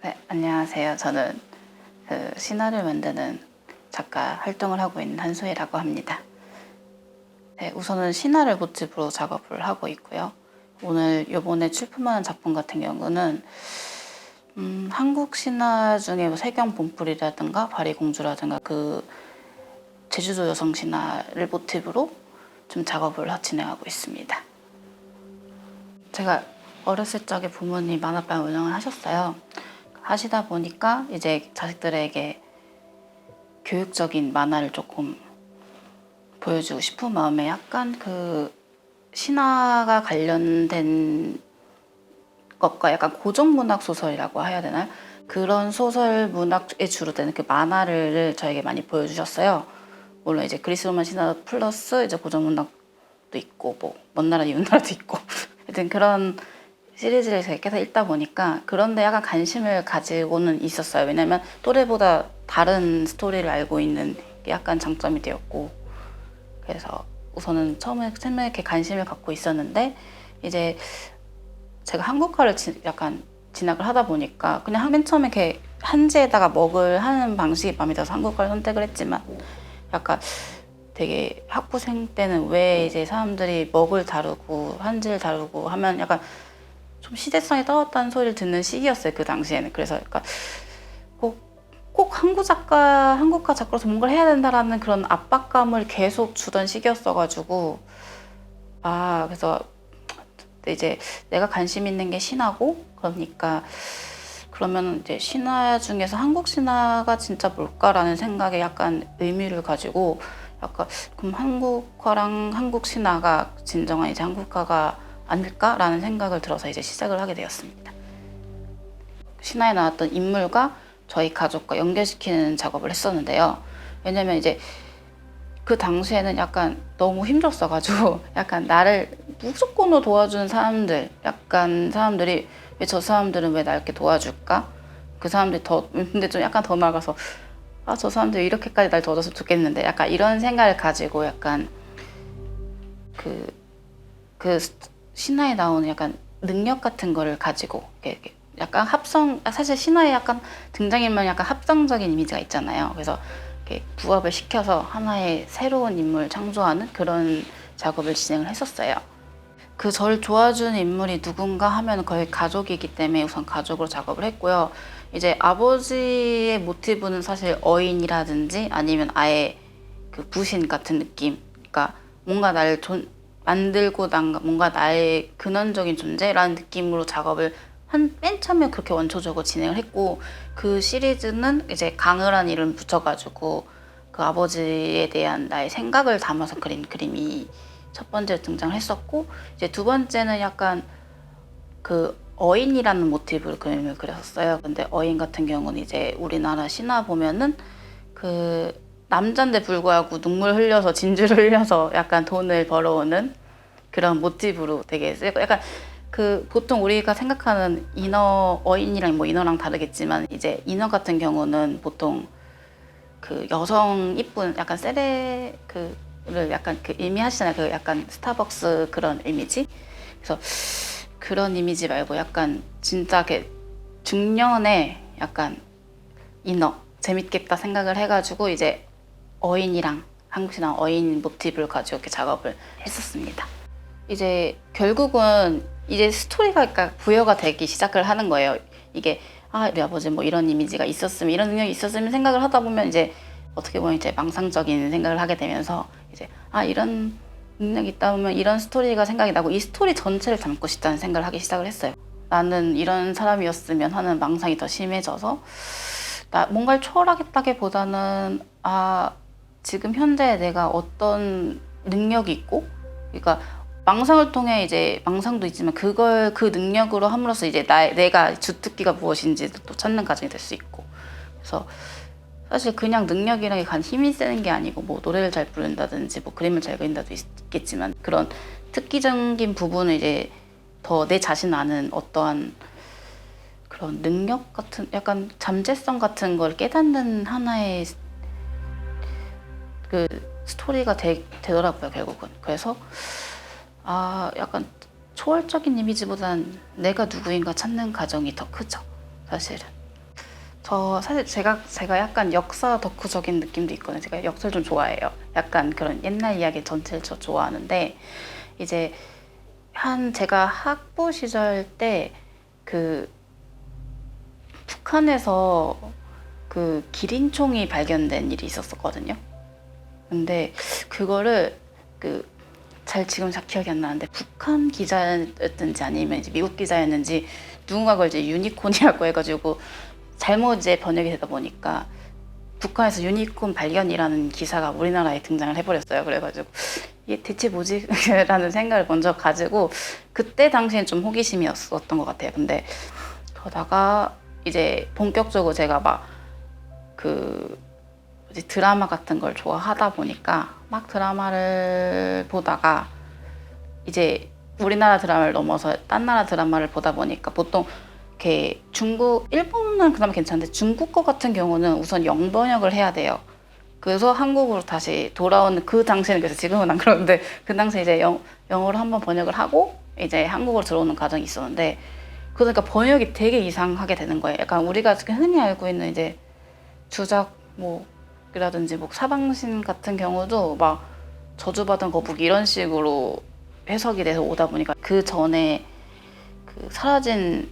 네, 안녕하세요. 저는 신화를 만드는 작가 활동을 하고 있는 한소희라고 합니다. 네, 우선은 신화를 모티브로 작업을 하고 있고요. 오늘 이번에 출품하는 작품 같은 경우는 한국 신화 중에 뭐 세경 본풀이라든가 바리공주라든가 그 제주도 여성 신화를 모티브로 좀 작업을 진행하고 있습니다. 제가 어렸을 적에 부모님이 만화방 운영을 하셨어요. 하시다 보니까 이제 자식들에게 교육적인 만화를 조금 보여주고 싶은 마음에 약간 그 신화가 관련된 것과 약간 고전문학 소설이라고 해야 되나요? 그런 소설 문학에 주로 되는 그 만화를 저에게 많이 보여주셨어요. 물론 이제 그리스 로마 신화 플러스 이제 고전문학도 있고 뭐 먼 나라 이웃 나라도 있고 하여튼 그런 시리즈를 제가 계속 읽다 보니까 그런데 약간 관심을 가지고는 있었어요. 왜냐면 또래보다 다른 스토리를 알고 있는 게 약간 장점이 되었고, 그래서 우선은 처음에 이렇게 관심을 갖고 있었는데 이제 제가 한국화를 약간 진학을 하다 보니까 그냥 맨 처음에 이렇게 한지에다가 먹을 하는 방식이 마음에 들어서 한국화를 선택을 했지만 약간 되게 학부생 때는 왜 이제 사람들이 먹을 다루고 한지를 다루고 하면 약간 좀 시대성이 떨어졌다는 소리를 듣는 시기였어요. 그 당시에는. 그래서 약간 꼭 한국화 작가로서 뭔가를 해야 된다라는 그런 압박감을 계속 주던 시기였어가지고 그래서 이제 내가 관심 있는 게 신화고 그러니까 그러면 이제 신화 중에서 한국 신화가 진짜 뭘까라는 생각에 약간 의미를 가지고 약간 그럼 한국화랑 한국 신화가 진정한 이제 한국화가 아닐까라는 생각을 들어서 이제 시작을 하게 되었습니다. 신화에 나왔던 인물과 저희 가족과 연결시키는 작업을 했었는데요. 왜냐면 이제 그 당시에는 약간 너무 힘들었어가지고 약간 나를 무조건으로 도와주는 사람들, 약간 사람들이 왜 저 사람들은 왜 날 이렇게 도와줄까? 그 사람들이 근데 좀 약간 더 나아가서 저 사람들이 이렇게까지 날 도와줬으면 좋겠는데 약간 이런 생각을 가지고 약간 그 신화에 나오는 약간 능력 같은 거를 가지고 이렇게 약간 사실 신화에 약간 등장인물은 약간 합성적인 이미지가 있잖아요. 그래서 이렇게 부합을 시켜서 하나의 새로운 인물을 창조하는 그런 작업을 진행을 했었어요. 그 저를 도와주는 인물이 누군가 하면 거의 가족이기 때문에 우선 가족으로 작업을 했고요. 이제 아버지의 모티브는 사실 어인이라든지 아니면 아예 그 부신 같은 느낌. 그러니까 뭔가 나를 만들고 뭔가 나의 근원적인 존재라는 느낌으로 작업을 맨 처음에 그렇게 원초적으로 진행을 했고, 그 시리즈는 이제 강을한 이름 붙여가지고 그 아버지에 대한 나의 생각을 담아서 그린 그림이 첫 번째로 등장을 했었고, 이제 두 번째는 약간 그 어인이라는 모티브로 그림을 그렸었어요. 근데 어인 같은 경우는 이제 우리나라 신화 보면은 그 남잔데 불구하고 눈물 흘려서 진주를 흘려서 약간 돈을 벌어오는 그런 모티브로 되게 쓰고, 약간 그 보통 우리가 생각하는 어인이랑 뭐 인어랑 다르겠지만 이제 인어 같은 경우는 보통 그 여성 이쁜 약간 그를 약간 그 의미하시잖아요. 그 약간 스타벅스 그런 이미지. 그래서 그런 이미지 말고 약간 진짜 이렇게 중년의 약간 인어 재밌겠다 생각을 해가지고 이제 어인이랑 한국신화 어인 모티브를 가지고 이렇게 작업을 했었습니다. 이제 결국은 이제 스토리가 그러니까 부여가 되기 시작을 하는 거예요. 이게 우리 아버지 뭐 이런 이미지가 있었으면 이런 능력이 있었으면 생각을 하다 보면 이제 어떻게 보면 이제 망상적인 생각을 하게 되면서 이제 이런 능력이 있다 보면 이런 스토리가 생각이 나고 이 스토리 전체를 담고 싶다는 생각을 하기 시작을 했어요. 나는 이런 사람이었으면 하는 망상이 더 심해져서 뭔가를 초월하겠다기보다는 지금 현재 내가 어떤 능력이 있고, 그러니까 망상을 통해 이제 망상도 있지만 그 능력으로 함으로써 이제 내가 주특기가 무엇인지 또 찾는 과정이 될 수 있고. 그래서 사실 그냥 능력이라는 게 힘이 세는 게 아니고 뭐 노래를 잘 부른다든지 뭐 그림을 잘 그린다도 있겠지만 그런 특기적인 부분을 이제 더 내 자신 아는 어떠한 그런 능력 같은 약간 잠재성 같은 걸 깨닫는 하나의 그 스토리가 되더라고요, 결국은. 그래서 약간 초월적인 이미지보다는 내가 누구인가 찾는 과정이 더 크죠, 사실은. 저 사실 제가 약간 역사 덕후적인 느낌도 있거든요. 제가 역사를 좀 좋아해요. 약간 그런 옛날 이야기 전체를 저 좋아하는데 이제 제가 학부 시절 때 그 북한에서 그 기린총이 발견된 일이 있었었거든요. 근데 그거를 그 지금 잘 기억이 안 나는데 북한 기자였든지 아니면 이제 미국 기자였는지 누군가 그걸 이제 유니콘이라고 해가지고 잘못 이제 번역이 되다 보니까 북한에서 유니콘 발견이라는 기사가 우리나라에 등장을 해버렸어요. 그래가지고 이게 대체 뭐지? 라는 생각을 먼저 가지고 그때 당시엔 좀 호기심이었던 것 같아요. 근데 그러다가 이제 본격적으로 제가 막 그 드라마 같은 걸 좋아하다 보니까 막 드라마를 보다가 이제 우리나라 드라마를 넘어서 딴 나라 드라마를 보다 보니까 보통 이렇게 일본은 그나마 괜찮은데 중국 거 같은 경우는 우선 영번역을 해야 돼요. 그래서 한국으로 다시 돌아오는 그 당시에는 그래서 지금은 안 그러는데 그 당시에 이제 영어로 한번 번역을 하고 이제 한국으로 들어오는 과정이 있었는데 그러니까 번역이 되게 이상하게 되는 거예요. 약간 우리가 흔히 알고 있는 이제 주작목이라든지 뭐 사방신 같은 경우도 막 저주받은 거북이 이런 식으로 해석이 돼서 오다 보니까 그 전에 그 사라진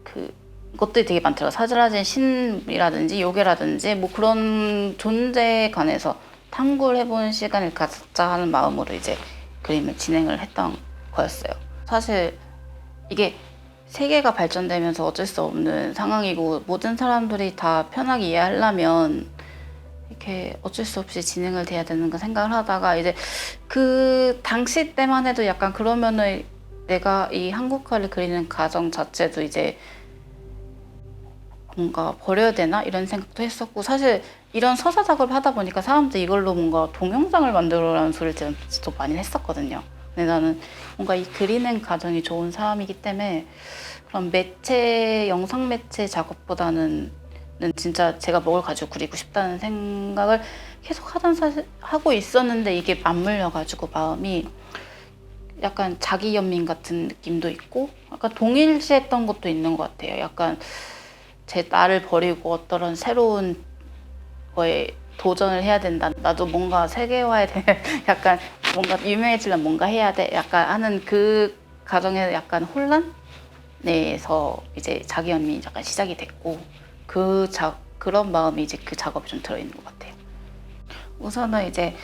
그 것들이 되게 많더라고요. 사라진 신이라든지 요괴라든지 뭐 그런 존재에 관해서 탐구를 해보는 시간을 갖자 하는 마음으로 이제 그림을 진행을 했던 거였어요. 사실 이게 세계가 발전되면서 어쩔 수 없는 상황이고 모든 사람들이 다 편하게 이해하려면 이렇게 어쩔 수 없이 진행을 돼야 되는 거 생각을 하다가 이제 그 당시 때만 해도 약간 그러면은 내가 이 한국화를 그리는 과정 자체도 이제 뭔가 버려야 되나 이런 생각도 했었고 사실 이런 서사 작업을 하다 보니까 사람들이 이걸로 뭔가 동영상을 만들어라는 소리를 또 많이 했었거든요. 근데 나는 뭔가 이 그리는 과정이 좋은 사람이기 때문에 그런 영상 매체 작업보다는 진짜 제가 뭘 가지고 그리고 싶다는 생각을 계속 하고 있었는데 이게 맞물려가지고 마음이 약간 자기 연민 같은 느낌도 있고 약간 동일시했던 것도 있는 것 같아요. 약간 나를 버리고 어떤 새로운 거에 도전을 해야 된다. 나도 뭔가 세계화에 대해 약간 뭔가 유명해지려면 뭔가 해야 돼. 약간 하는 그 과정에 약간 혼란 내에서 이제 자기 연민이 약간 시작이 됐고 그런 마음이 이제 그 작업에 좀 들어있는 것 같아요. 우선은 이제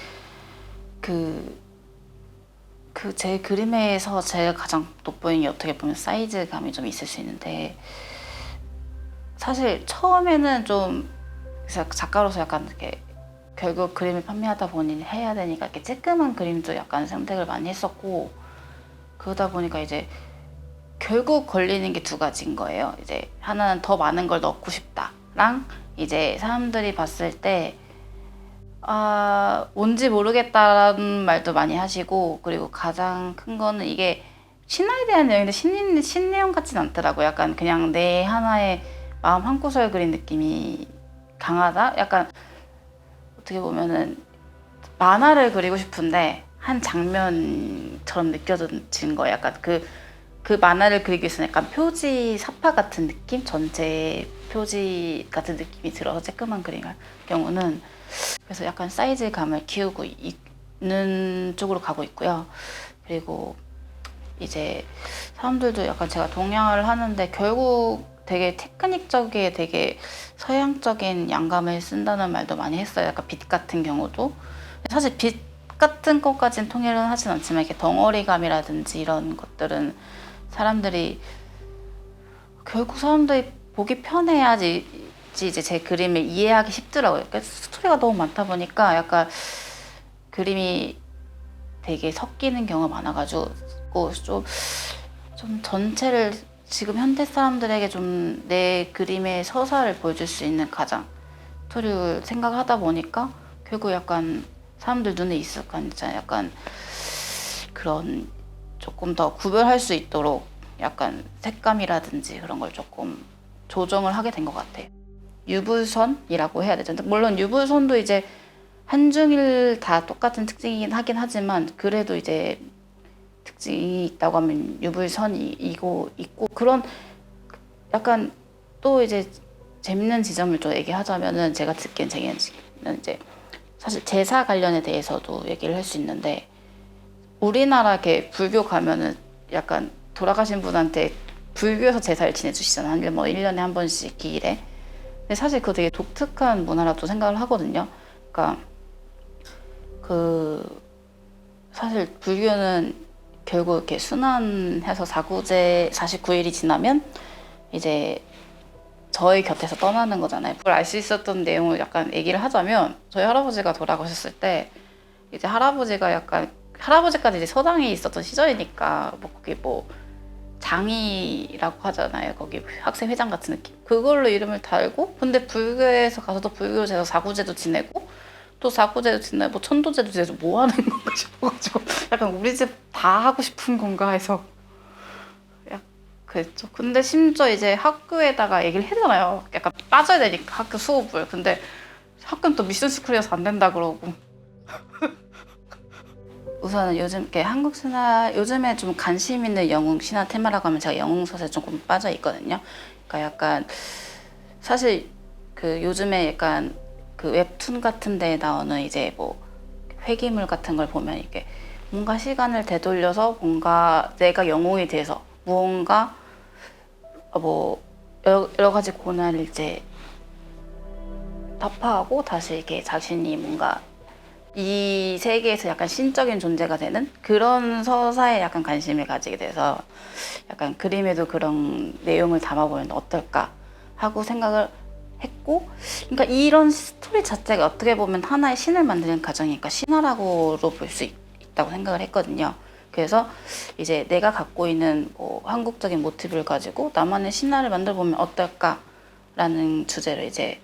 제 그림에서 제가 가장 돋보이는 게 어떻게 보면 사이즈감이 좀 있을 수 있는데 사실 처음에는 좀 작가로서 약간 이렇게 결국 그림을 판매하다 보니 해야 되니까 이렇게 쬐끄만 그림도 약간 선택을 많이 했었고 그러다 보니까 이제 결국 걸리는 게 두 가지인 거예요. 이제 하나는 더 많은 걸 넣고 싶다랑 이제 사람들이 봤을 때 뭔지 모르겠다라는 말도 많이 하시고 그리고 가장 큰 거는 이게 신화에 대한 내용인데 신 내용 같진 않더라고요. 약간 그냥 내 하나의 마음 한구설 그린 느낌이 강하다? 약간 어떻게 보면은 만화를 그리고 싶은데 한 장면처럼 느껴진 거예요. 약간 그 만화를 그리기 위해서는 약간 표지 사파 같은 느낌? 전체 표지 같은 느낌이 들어서 쬐끄만 그린 경우는 그래서 약간 사이즈감을 키우고 있는 쪽으로 가고 있고요. 그리고 이제 사람들도 약간 제가 동양화를 하는데 결국 되게 테크닉적이게 되게 서양적인 양감을 쓴다는 말도 많이 했어요. 약간 빛 같은 경우도 사실 빛 같은 것까지는 통일은 하진 않지만 이렇게 덩어리감이라든지 이런 것들은 결국 사람들이 보기 편해야지 이제 제 그림을 이해하기 쉽더라고요. 그러니까 스토리가 너무 많다 보니까 약간 그림이 되게 섞이는 경우가 많아가지고 좀 전체를 지금 현대 사람들에게 좀 내 그림의 서사를 보여줄 수 있는 가장 스토리를 생각하다 보니까 결국 약간 사람들 눈에 익숙한 약간 그런 조금 더 구별할 수 있도록 약간 색감이라든지 그런 걸 조금 조정을 하게 된 것 같아요. 유불선이라고 해야 되죠. 물론 유불선도 이제 한중일 다 똑같은 특징이긴 하긴 하지만 그래도 이제 특징이 있다고 하면 유불선이 있고 그런 약간 또 이제 재밌는 지점을 좀 얘기하자면은 제가 듣기엔 이제 사실 제사 관련에 대해서도 얘기를 할 수 있는데 우리나라 이렇게 불교 가면은 약간 돌아가신 분한테 불교에서 제사를 지내주시잖아요. 뭐 1년에 한 번씩 기일에. 근데 사실 그거 되게 독특한 문화라고 생각을 하거든요. 그러니까 사실 불교는 결국 이렇게 순환해서 사구제 49일이 지나면 이제 저희 곁에서 떠나는 거잖아요. 그걸 알 수 있었던 내용을 약간 얘기를 하자면 저희 할아버지가 돌아가셨을 때 이제 할아버지까지 이제 서당에 있었던 시절이니까 뭐 거기 뭐 장이라고 하잖아요. 거기 학생 회장 같은 느낌. 그걸로 이름을 달고 근데 불교에서 가서도 불교 제사 사구제도 지내고 또 사구제도 지내고 천도제도 지내고 뭐 하는 건가 싶어가지고 약간 우리 집 다 하고 싶은 건가 해서 그랬죠. 근데 심지어 이제 학교에다가 얘기를 해잖아요. 약간 빠져야 되니까 학교 수업을. 근데 학교는 또 미션 스쿨이어서 안 된다 그러고. 우선은 요즘 이렇게 한국 신화 요즘에 좀 관심 있는 영웅 신화 테마라고 하면 제가 영웅 소설에 조금 빠져 있거든요. 그러니까 약간 사실 그 요즘에 약간 그 웹툰 같은 데에 나오는 이제 뭐 회기물 같은 걸 보면 이게 뭔가 시간을 되돌려서 뭔가 내가 영웅이 돼서 무언가 뭐 여러 가지 고난을 이제 타파하고 다시 이렇게 자신이 뭔가 이 세계에서 약간 신적인 존재가 되는 그런 서사에 약간 관심을 가지게 돼서 약간 그림에도 그런 내용을 담아보면 어떨까 하고 생각을 했고, 그러니까 이런 스토리 자체가 어떻게 보면 하나의 신을 만드는 과정이니까 신화라고도 볼 수 있다고 생각을 했거든요. 그래서 이제 내가 갖고 있는 뭐 한국적인 모티브를 가지고 나만의 신화를 만들어 보면 어떨까라는 주제로 이제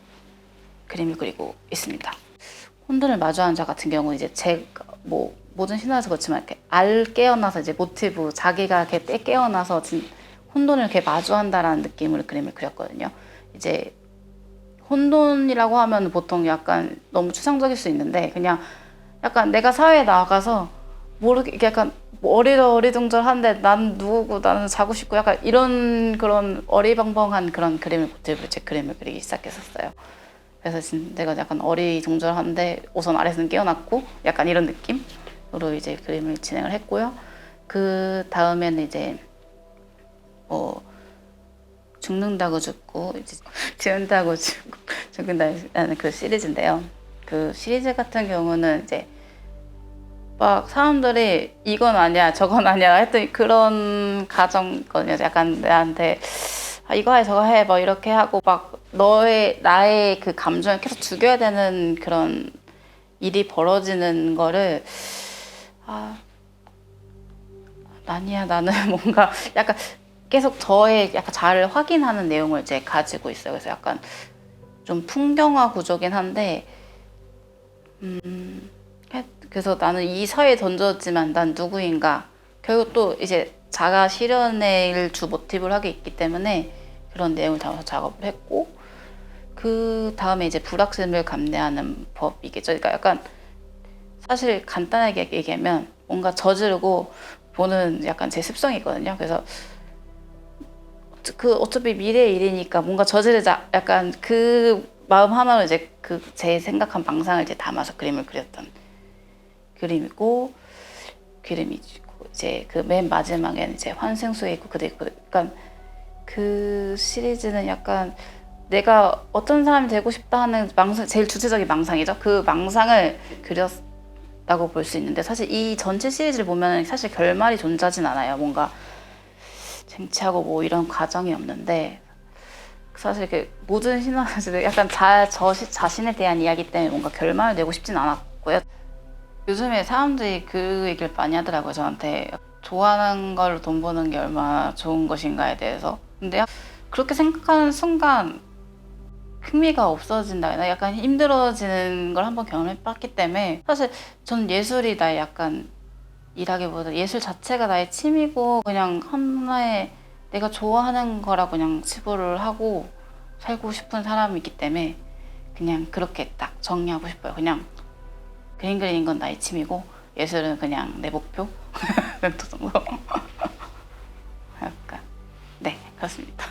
그림을 그리고 있습니다. 혼돈을 마주하는 자 같은 경우는 이제 제가 뭐 모든 신화에서 그렇지만 이렇게 깨어나서 이제 모티브 자기가 이렇게 깨어나서 혼돈을 이렇게 마주한다라는 느낌으로 그림을 그렸거든요. 이제 혼돈이라고 하면 보통 약간 너무 추상적일 수 있는데 그냥 약간 내가 사회에 나가서 모르게 약간 어리둥절한데 난 누구고 나는 자고 싶고 약간 이런 그런 어리벙벙한 그런 그림을 모티브로 제 그림을 그리기 시작했었어요. 그래서 내가 약간 어리둥절한데 우선 아래서는 깨어났고 약간 이런 느낌으로 이제 그림을 진행을 했고요. 그 다음에는 이제 뭐 죽는다고 죽고 이제 지운다고 죽는다는 그 시리즈인데요. 그 시리즈 같은 경우는 이제 막 사람들이 이건 아니야 저건 아니야 했더니 그런 가정거든요. 약간 내한테 이거 해 저거 해 뭐 이렇게 하고 막 나의 그 감정을 계속 죽여야 되는 그런 일이 벌어지는 거를 아니야 나는 뭔가 약간 계속 저의 약간 자아를 확인하는 내용을 이제 가지고 있어요. 그래서 약간 좀 풍경화 구조긴 한데 그래서 나는 이 사회에 던졌지만 난 누구인가 결국 또 이제 자가 실현을 주 모티브를 하게 있기 때문에 그런 내용을 담아서 작업을 했고 그 다음에 이제 불확실을 감내하는 법이겠죠. 그러니까 약간 사실 간단하게 얘기하면 뭔가 저지르고 보는 약간 제 습성이 있거든요. 그래서 그 어차피 미래의 일이니까 뭔가 저지르자 약간 그 마음 하나로 이제 그 제 생각한 망상을 이제 담아서 그림을 그렸던 그림이고 이제 그 맨 마지막에는 이제 환생수에 있고 약간 그 시리즈는 약간 내가 어떤 사람이 되고 싶다 하는 망상 제일 주체적인 망상이죠. 그 망상을 그렸다고 볼 수 있는데 사실 이 전체 시리즈를 보면 사실 결말이 존재하진 않아요. 뭔가 쟁취하고 뭐 이런 과정이 없는데 사실 그 모든 신화는 약간 자신에 대한 이야기 때문에 뭔가 결말을 내고 싶진 않았고요. 요즘에 사람들이 그 얘기를 많이 하더라고요. 저한테 좋아하는 걸로 돈 버는 게 얼마나 좋은 것인가에 대해서. 근데 그렇게 생각하는 순간 흥미가 없어진다. 약간 힘들어지는 걸 한번 경험해봤기 때문에 사실 전 예술이 나의 약간 일하기보다 예술 자체가 나의 취미고 그냥 하나의 내가 좋아하는 거라고 그냥 치부를 하고 살고 싶은 사람이기 때문에 그냥 그렇게 딱 정리하고 싶어요. 그냥 그림 그리는 건 나의 취미고 예술은 그냥 내 목표? 멘토 정도? 약간 네 그렇습니다.